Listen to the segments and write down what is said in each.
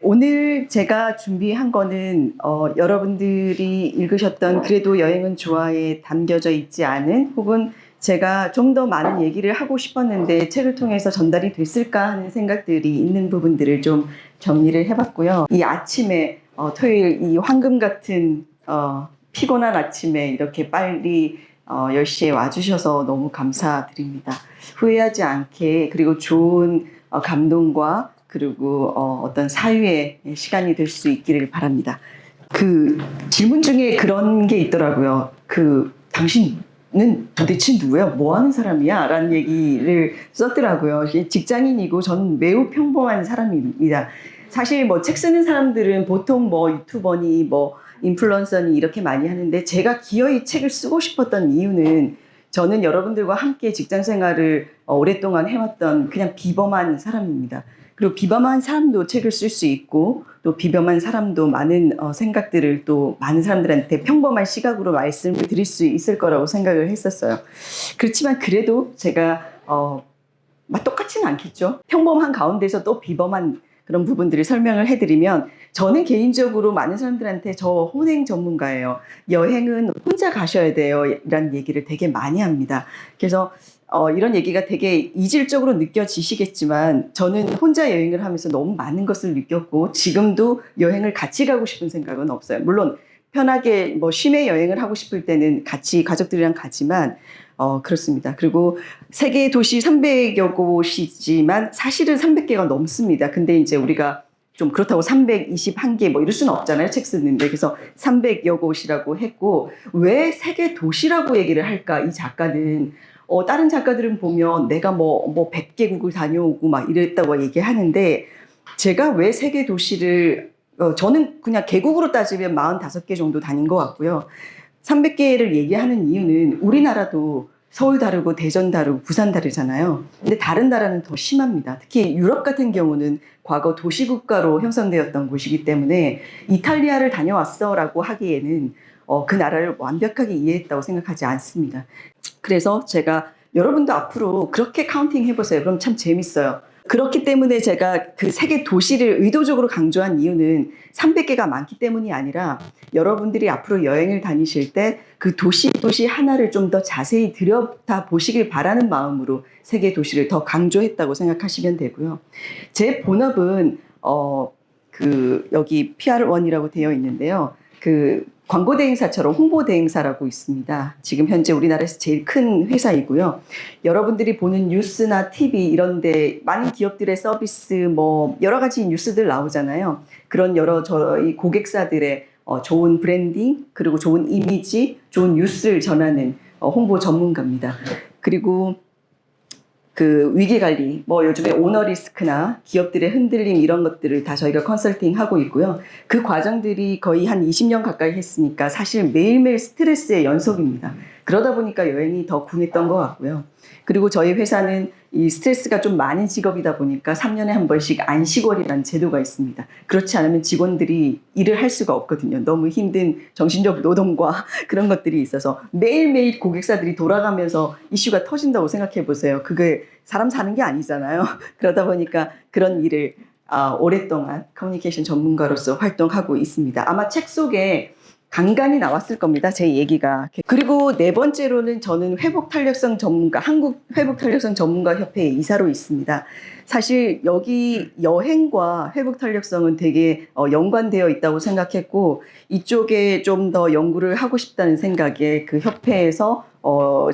오늘 제가 준비한 거는 여러분들이 읽으셨던 그래도 여행은 좋아에 담겨져 있지 않은, 혹은 제가 좀 더 많은 얘기를 하고 싶었는데 책을 통해서 전달이 됐을까 하는 생각들이 있는 부분들을 좀 정리를 해봤고요. 이 아침에 토요일 이 황금 같은 피곤한 아침에 이렇게 빨리 10시에 와주셔서 너무 감사드립니다. 후회하지 않게, 그리고 좋은 감동과 그리고 어떤 사유의 시간이 될 수 있기를 바랍니다. 그 질문 중에 그런 게 있더라고요. 당신은 도대체 누구야? 뭐 하는 사람이야? 라는 얘기를 썼더라고요. 직장인이고 저는 매우 평범한 사람입니다. 사실 뭐 책 쓰는 사람들은 보통 뭐 유튜버니 뭐 인플루언서니 이렇게 많이 하는데, 제가 기어이 책을 쓰고 싶었던 이유는 저는 여러분들과 함께 직장 생활을 오랫동안 해왔던 그냥 비범한 사람입니다. 그리고 비범한 사람도 책을 쓸 수 있고, 또 비범한 사람도 많은 생각들을 또 많은 사람들한테 평범한 시각으로 말씀을 드릴 수 있을 거라고 생각을 했었어요. 그렇지만 그래도 제가 똑같지는 않겠죠. 평범한 가운데서 또 비범한 그런 부분들을 설명을 해드리면, 저는 개인적으로 많은 사람들한테 저 혼행 전문가예요. 여행은 혼자 가셔야 돼요. 라는 얘기를 되게 많이 합니다. 그래서 이런 얘기가 되게 이질적으로 느껴지시겠지만, 저는 혼자 여행을 하면서 너무 많은 것을 느꼈고, 지금도 여행을 같이 가고 싶은 생각은 없어요. 물론 편하게 뭐 심해 여행을 하고 싶을 때는 같이 가족들이랑 가지만 그렇습니다. 그리고 세계 도시 300여 곳이지만 사실은 300개가 넘습니다. 근데 이제 우리가 좀 그렇다고 321개 뭐 이럴 수는 없잖아요. 책 쓰는데. 그래서 300여 곳이라고 했고, 왜 세계 도시라고 얘기를 할까? 이 작가는 다른 작가들은 보면 내가 뭐 100개국을 다녀오고 막 이랬다고 얘기하는데, 제가 왜 세계 도시를 저는 그냥 개국으로 따지면 45개 정도 다닌 것 같고요. 300개를 얘기하는 이유는 우리나라도 서울 다르고 대전 다르고 부산 다르잖아요. 근데 다른 나라는 더 심합니다. 특히 유럽 같은 경우는 과거 도시국가로 형성되었던 곳이기 때문에 이탈리아를 다녀왔어 라고 하기에는 그 나라를 완벽하게 이해했다고 생각하지 않습니다. 그래서 제가 여러분도 앞으로 그렇게 카운팅 해보세요. 그럼 참 재밌어요. 그렇기 때문에 제가 그 세계 도시를 의도적으로 강조한 이유는 300개가 많기 때문이 아니라, 여러분들이 앞으로 여행을 다니실 때 그 도시 하나를 좀 더 자세히 들여다 보시길 바라는 마음으로 세계 도시를 더 강조했다고 생각하시면 되고요. 제 본업은 여기 PR1이라고 되어 있는데요. 광고 대행사처럼 홍보 대행사라고 있습니다. 지금 현재 우리나라에서 제일 큰 회사이고요. 여러분들이 보는 뉴스나 TV 이런데 많은 기업들의 서비스 뭐 여러 가지 뉴스들 나오잖아요. 그런 여러 저희 고객사들의 좋은 브랜딩, 그리고 좋은 이미지, 좋은 뉴스를 전하는 홍보 전문가입니다. 그리고 위기관리, 뭐 요즘에 오너 리스크나 기업들의 흔들림 이런 것들을 다 저희가 컨설팅 하고 있고요. 그 과정들이 거의 한 20년 가까이 했으니까 사실 매일매일 스트레스의 연속입니다. 그러다 보니까 여행이 더 궁했던 것 같고요. 그리고 저희 회사는 이 스트레스가 좀 많은 직업이다 보니까 3년에 한 번씩 안식월이라는 제도가 있습니다. 그렇지 않으면 직원들이 일을 할 수가 없거든요. 너무 힘든 정신적 노동과 그런 것들이 있어서 매일매일 고객사들이 돌아가면서 이슈가 터진다고 생각해 보세요. 그게 사람 사는 게 아니잖아요. 그러다 보니까 그런 일을 오랫동안 커뮤니케이션 전문가로서 활동하고 있습니다. 아마 책 속에 간간히 나왔을 겁니다. 제 얘기가. 그리고 네 번째로는 저는 회복탄력성 전문가, 한국 회복탄력성 전문가 협회의 이사로 있습니다. 사실 여기 여행과 회복탄력성은 되게 연관되어 있다고 생각했고, 이쪽에 좀 더 연구를 하고 싶다는 생각에 그 협회에서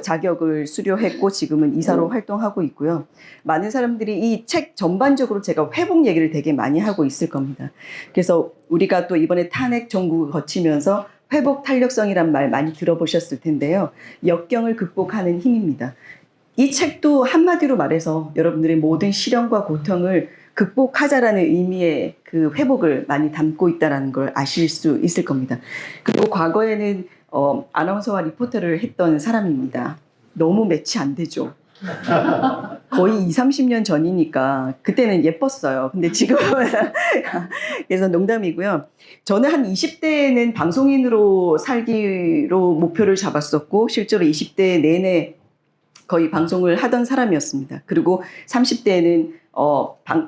자격을 수료했고 지금은 이사로 활동하고 있고요. 많은 사람들이 이 책 전반적으로 제가 회복 얘기를 되게 많이 하고 있을 겁니다. 그래서 우리가 또 이번에 탄핵 정국을 거치면서 회복 탄력성이란 말 많이 들어보셨을 텐데요. 역경을 극복하는 힘입니다. 이 책도 한마디로 말해서 여러분들의 모든 시련과 고통을 극복하자라는 의미의 그 회복을 많이 담고 있다는 걸 아실 수 있을 겁니다. 그리고 과거에는 아나운서와 리포터를 했던 사람입니다. 너무 매치 안 되죠. 거의 20, 30년 전이니까 그때는 예뻤어요. 근데 지금은 그래서 농담이고요. 저는 한 20대에는 방송인으로 살기로 목표를 잡았었고, 실제로 20대 내내 거의 방송을 하던 사람이었습니다. 그리고 30대에는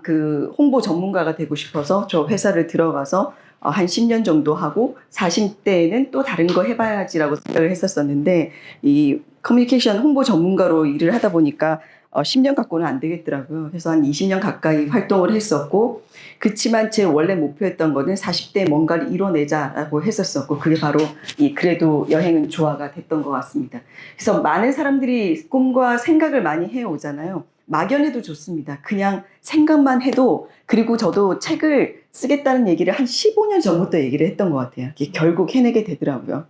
그 홍보 전문가가 되고 싶어서 저 회사를 들어가서 한 10년 정도 하고 40대에는 또 다른 거 해봐야지라고 생각을 했었었는데 이 커뮤니케이션 홍보 전문가로 일을 하다 보니까 10년 갖고는 안 되겠더라고요. 그래서 한 20년 가까이 활동을 했었고 그렇지만 제 원래 목표였던 거는 40대에 뭔가를 이뤄내자라고 했었었고 그게 바로 이 그래도 여행은 좋아가 됐던 것 같습니다. 그래서 많은 사람들이 꿈과 생각을 많이 해오잖아요. 막연해도 좋습니다. 그냥 생각만 해도 그리고 저도 책을 쓰겠다는 얘기를 한 15년 전부터 얘기를 했던 것 같아요. 결국 해내게 되더라고요.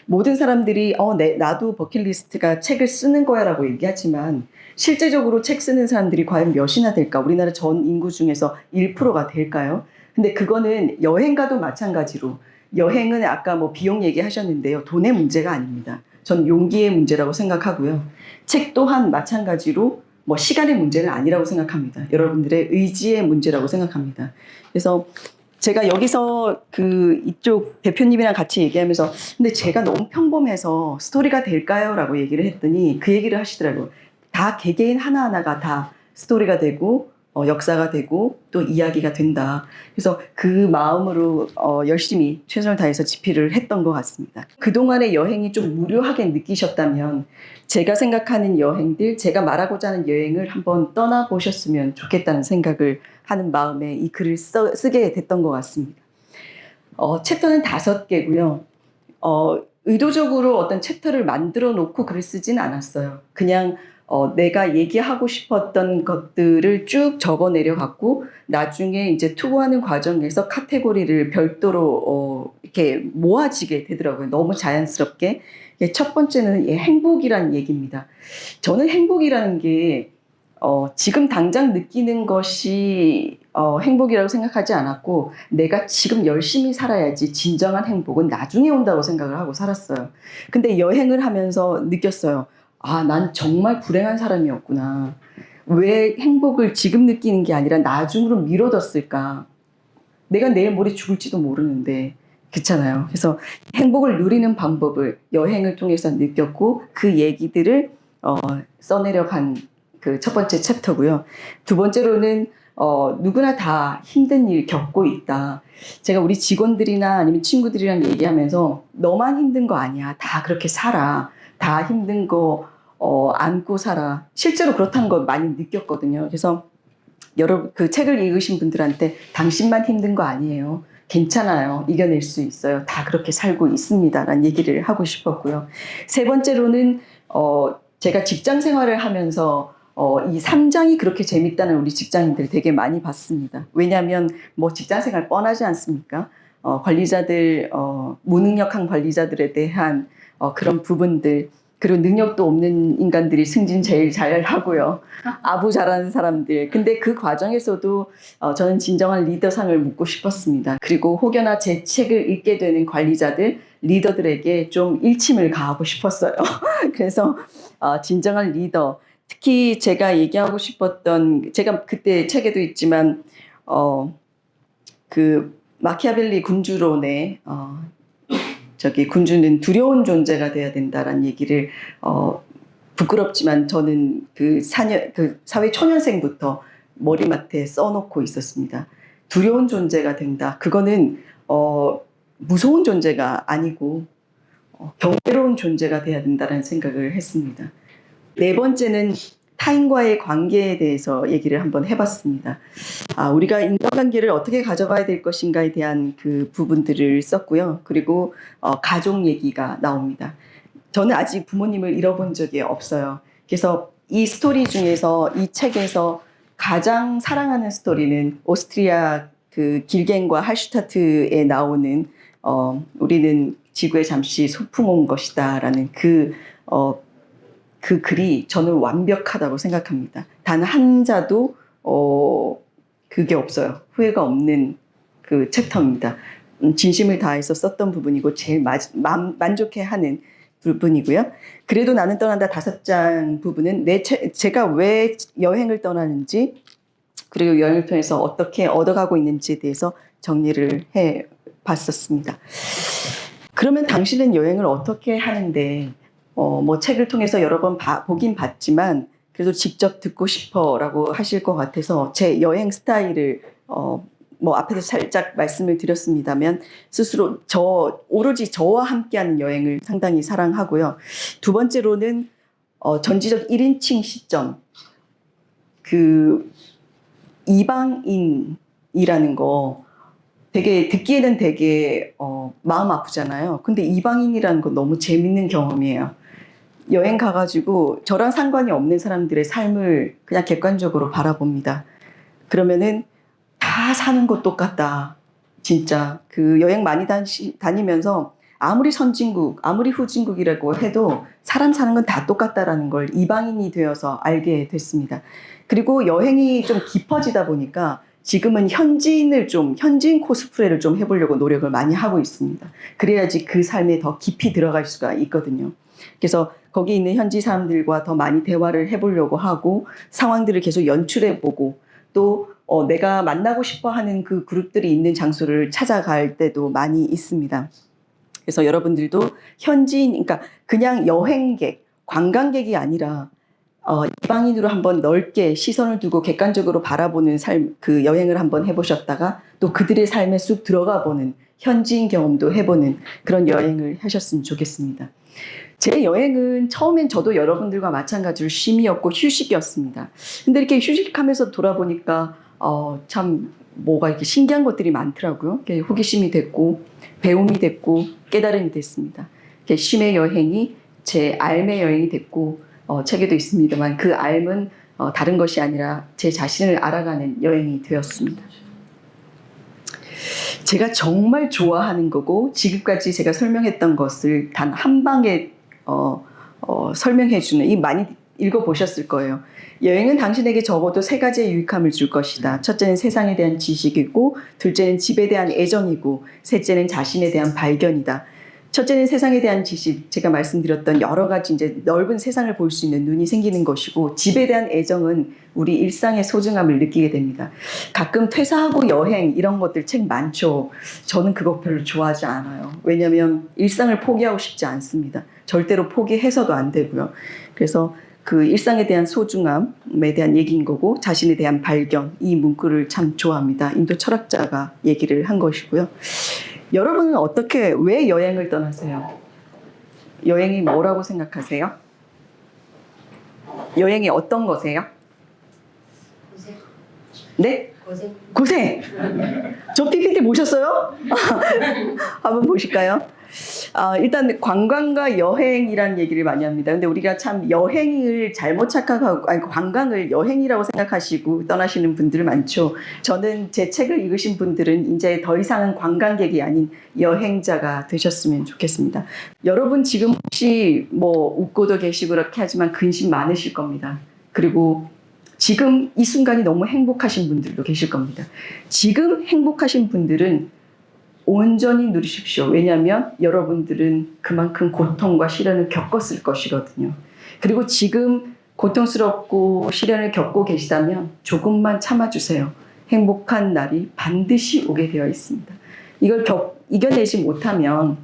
모든 사람들이 나도 버킷리스트가 책을 쓰는 거야 라고 얘기하지만 실제적으로 책 쓰는 사람들이 과연 몇이나 될까? 우리나라 전 인구 중에서 1%가 될까요? 근데 그거는 여행가도 마찬가지로 여행은 아까 뭐 비용 얘기하셨는데요. 돈의 문제가 아닙니다. 전 용기의 문제라고 생각하고요. 책 또한 마찬가지로 뭐 시간의 문제는 아니라고 생각합니다. 여러분들의 의지의 문제라고 생각합니다. 그래서 제가 여기서 그 이쪽 대표님이랑 같이 얘기하면서 근데 제가 너무 평범해서 스토리가 될까요? 라고 얘기를 했더니 그 얘기를 하시더라고요. 다 개개인 하나하나가 다 스토리가 되고 역사가 되고 또 이야기가 된다. 그래서 그 마음으로 열심히 최선을 다해서 집필을 했던 것 같습니다. 그동안의 여행이 좀 무료하게 느끼셨다면 제가 생각하는 여행들, 제가 말하고자 하는 여행을 한번 떠나보셨으면 좋겠다는 생각을 하는 마음에 이 글을 쓰게 됐던 것 같습니다. 챕터는 5개고요. 의도적으로 어떤 챕터를 만들어 놓고 글을 쓰진 않았어요. 그냥 내가 얘기하고 싶었던 것들을 쭉 적어 내려갖고 나중에 이제 투고하는 과정에서 카테고리를 별도로 이렇게 모아지게 되더라고요. 너무 자연스럽게. 첫 번째는 행복이라는 얘기입니다. 저는 행복이라는 게 지금 당장 느끼는 것이 행복이라고 생각하지 않았고 내가 지금 열심히 살아야지 진정한 행복은 나중에 온다고 생각을 하고 살았어요. 근데 여행을 하면서 느꼈어요. 난 정말 불행한 사람이었구나. 왜 행복을 지금 느끼는 게 아니라 나중으로 미뤄뒀을까? 내가 내일 모레 죽을지도 모르는데. 그렇잖아요. 그래서 행복을 누리는 방법을 여행을 통해서 느꼈고 그 얘기들을 써내려간 그 첫 번째 챕터고요. 두 번째로는 누구나 다 힘든 일 겪고 있다. 제가 우리 직원들이나 아니면 친구들이랑 얘기하면서 너만 힘든 거 아니야. 다 그렇게 살아. 다 힘든 거 안고 살아. 실제로 그렇다는 걸 많이 느꼈거든요. 그래서 여러분 그 책을 읽으신 분들한테 당신만 힘든 거 아니에요. 괜찮아요. 이겨낼 수 있어요. 다 그렇게 살고 있습니다. 라는 얘기를 하고 싶었고요. 세 번째로는 제가 직장 생활을 하면서 이 3장이 그렇게 재밌다는 우리 직장인들 되게 많이 봤습니다. 왜냐하면 뭐 직장 생활 뻔하지 않습니까? 관리자들, 무능력한 관리자들에 대한 그런 부분들 그리고 능력도 없는 인간들이 승진 제일 잘 하고요. 아부 잘하는 사람들. 근데 그 과정에서도 저는 진정한 리더상을 묻고 싶었습니다. 그리고 혹여나 제 책을 읽게 되는 관리자들, 리더들에게 좀 일침을 가하고 싶었어요. 그래서 진정한 리더. 특히 제가 얘기하고 싶었던, 제가 그때 책에도 있지만, 그 마키아벨리 군주론의 군주는 두려운 존재가 돼야 된다라는 얘기를 부끄럽지만 저는 그 사회 초년생부터 머리맡에 써놓고 있었습니다. 두려운 존재가 된다. 그거는 무서운 존재가 아니고 경외로운 존재가 돼야 된다는 생각을 했습니다. 네 번째는 타인과의 관계에 대해서 얘기를 한번 해봤습니다. 우리가 인간관계를 어떻게 가져가야 될 것인가에 대한 그 부분들을 썼고요. 그리고 가족 얘기가 나옵니다. 저는 아직 부모님을 잃어본 적이 없어요. 그래서 이 스토리 중에서 이 책에서 가장 사랑하는 스토리는 오스트리아 그 길겐과 할슈타트에 나오는 우리는 지구에 잠시 소풍 온 것이다라는 그 글이 저는 완벽하다고 생각합니다. 단 한 자도 그게 없어요. 후회가 없는 그 챕터입니다. 진심을 다해서 썼던 부분이고 제일 만족해하는 부분이고요. 그래도 나는 떠난다 5장 부분은 제가 왜 여행을 떠나는지 그리고 여행을 통해서 어떻게 얻어가고 있는지에 대해서 정리를 해봤었습니다. 그러면 당신은 여행을 어떻게 하는데 뭐 책을 통해서 여러 번 보긴 봤지만 그래도 직접 듣고 싶어라고 하실 것 같아서 제 여행 스타일을 뭐 앞에서 살짝 말씀을 드렸습니다면 스스로 오로지 저와 함께하는 여행을 상당히 사랑하고요. 두 번째로는 전지적 1인칭 시점, 그 이방인이라는 거 되게 듣기에는 되게 마음 아프잖아요. 근데 이방인이라는 거 너무 재밌는 경험이에요. 여행 가가지고 저랑 상관이 없는 사람들의 삶을 그냥 객관적으로 바라봅니다. 그러면은 다 사는 것 똑같다. 진짜 그 여행 많이 다니면서 아무리 선진국, 아무리 후진국이라고 해도 사람 사는 건 다 똑같다라는 걸 이방인이 되어서 알게 됐습니다. 그리고 여행이 좀 깊어지다 보니까 지금은 현지인 코스프레를 좀 해보려고 노력을 많이 하고 있습니다. 그래야지 그 삶에 더 깊이 들어갈 수가 있거든요. 그래서 거기 있는 현지 사람들과 더 많이 대화를 해보려고 하고 상황들을 계속 연출해보고 또 내가 만나고 싶어 하는 그 그룹들이 있는 장소를 찾아갈 때도 많이 있습니다. 그래서 여러분들도 현지인, 그러니까 그냥 여행객, 관광객이 아니라 이방인으로 한번 넓게 시선을 두고 객관적으로 바라보는 그 여행을 한번 해보셨다가 또 그들의 삶에 쑥 들어가 보는 현지인 경험도 해보는 그런 여행을 하셨으면 좋겠습니다. 제 여행은 처음엔 저도 여러분들과 마찬가지로 쉼이었고 휴식이었습니다. 근데 이렇게 휴식하면서 돌아보니까 참 뭐가 이렇게 신기한 것들이 많더라고요. 호기심이 됐고 배움이 됐고 깨달음이 됐습니다. 쉼의 여행이 제 삶의 여행이 됐고 책에도 있습니다만 그 삶은 다른 것이 아니라 제 자신을 알아가는 여행이 되었습니다. 제가 정말 좋아하는 거고 지금까지 제가 설명했던 것을 단 한 방에 설명해주는, 이 많이 읽어보셨을 거예요. 여행은 당신에게 적어도 세 가지의 유익함을 줄 것이다. 첫째는 세상에 대한 지식이고, 둘째는 집에 대한 애정이고, 셋째는 자신에 대한 발견이다. 첫째는 세상에 대한 지식, 제가 말씀드렸던 여러 가지 이제 넓은 세상을 볼 수 있는 눈이 생기는 것이고, 집에 대한 애정은 우리 일상의 소중함을 느끼게 됩니다. 가끔 퇴사하고 여행 이런 것들 책 많죠. 저는 그거 별로 좋아하지 않아요. 왜냐하면 일상을 포기하고 싶지 않습니다. 절대로 포기해서도 안 되고요. 그래서 그 일상에 대한 소중함에 대한 얘기인 거고, 자신에 대한 발견, 이 문구를 참 좋아합니다. 인도 철학자가 얘기를 한 것이고요. 여러분은 왜 여행을 떠나세요? 여행이 뭐라고 생각하세요? 여행이 어떤 거세요? 고생. 네? 고생. 고생! 저 PPT 보셨어요? 한번 보실까요? 일단 관광과 여행이라는 얘기를 많이 합니다. 근데 우리가 참 여행을 잘못 착각하고, 아니, 관광을 여행이라고 생각하시고 떠나시는 분들 많죠. 저는 제 책을 읽으신 분들은 이제 더 이상은 관광객이 아닌 여행자가 되셨으면 좋겠습니다. 여러분 지금 혹시 뭐 웃고도 계시고 그렇게 하지만 근심 많으실 겁니다. 그리고 지금 이 순간이 너무 행복하신 분들도 계실 겁니다. 지금 행복하신 분들은 온전히 누리십시오. 왜냐하면 여러분들은 그만큼 고통과 시련을 겪었을 것이거든요. 그리고 지금 고통스럽고 시련을 겪고 계시다면 조금만 참아주세요. 행복한 날이 반드시 오게 되어 있습니다. 이걸 이겨내지 못하면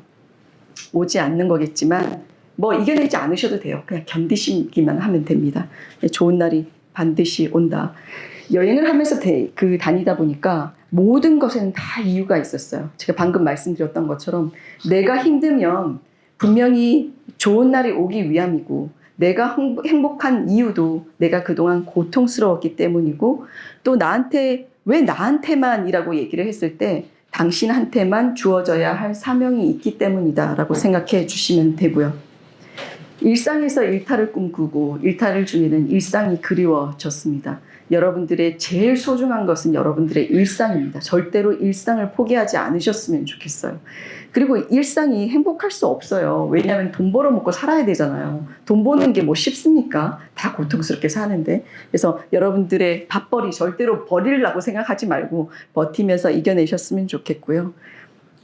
오지 않는 거겠지만 뭐 이겨내지 않으셔도 돼요. 그냥 견디시기만 하면 됩니다. 좋은 날이 반드시 온다. 여행을 하면서 다니다 보니까 모든 것에는 다 이유가 있었어요. 제가 방금 말씀드렸던 것처럼 내가 힘들면 분명히 좋은 날이 오기 위함이고, 내가 행복한 이유도 내가 그동안 고통스러웠기 때문이고, 또 왜 나한테만이라고 얘기를 했을 때 당신한테만 주어져야 할 사명이 있기 때문이다 라고 생각해 주시면 되고요. 일상에서 일탈을 꿈꾸고 일탈을 중에는 일상이 그리워졌습니다. 여러분들의 제일 소중한 것은 여러분들의 일상입니다. 절대로 일상을 포기하지 않으셨으면 좋겠어요. 그리고 일상이 행복할 수 없어요. 왜냐하면 돈 벌어 먹고 살아야 되잖아요. 돈 버는 게 뭐 쉽습니까? 다 고통스럽게 사는데. 그래서 여러분들의 밥벌이 절대로 버리려고 생각하지 말고 버티면서 이겨내셨으면 좋겠고요.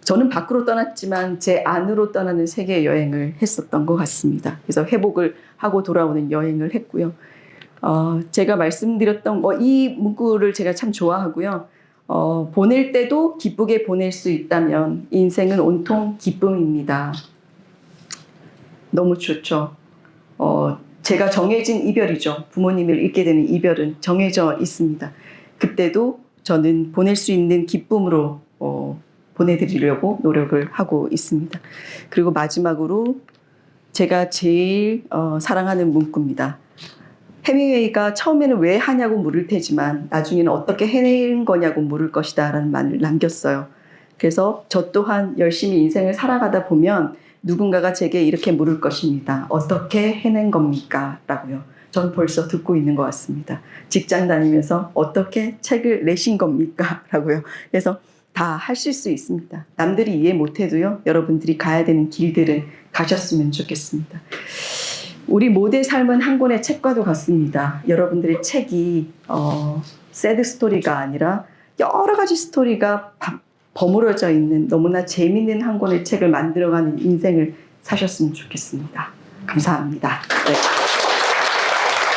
저는 밖으로 떠났지만 제 안으로 떠나는 세계 여행을 했었던 것 같습니다. 그래서 회복을 하고 돌아오는 여행을 했고요. 제가 말씀드렸던 이 문구를 제가 참 좋아하고요. 보낼 때도 기쁘게 보낼 수 있다면 인생은 온통 기쁨입니다. 너무 좋죠. 제가 정해진 이별이죠. 부모님을 잃게 되는 이별은 정해져 있습니다. 그때도 저는 보낼 수 있는 기쁨으로 보내드리려고 노력을 하고 있습니다. 그리고 마지막으로 제가 제일 사랑하는 문구입니다. 해밍웨이가 처음에는 왜 하냐고 물을 테지만 나중에는 어떻게 해낸 거냐고 물을 것이다 라는 말을 남겼어요. 그래서 저 또한 열심히 인생을 살아가다 보면 누군가가 제게 이렇게 물을 것입니다. 어떻게 해낸 겁니까? 라고요. 전 벌써 듣고 있는 것 같습니다. 직장 다니면서 어떻게 책을 내신 겁니까? 라고요. 그래서 다 하실 수 있습니다. 남들이 이해 못해도요. 여러분들이 가야 되는 길들은 가셨으면 좋겠습니다. 우리 모두의 삶은 한 권의 책과도 같습니다. 여러분들의 책이 새드 스토리가 아니라 여러 가지 스토리가 버무려져 있는 너무나 재미있는 한 권의 책을 만들어가는 인생을 사셨으면 좋겠습니다. 감사합니다. 네.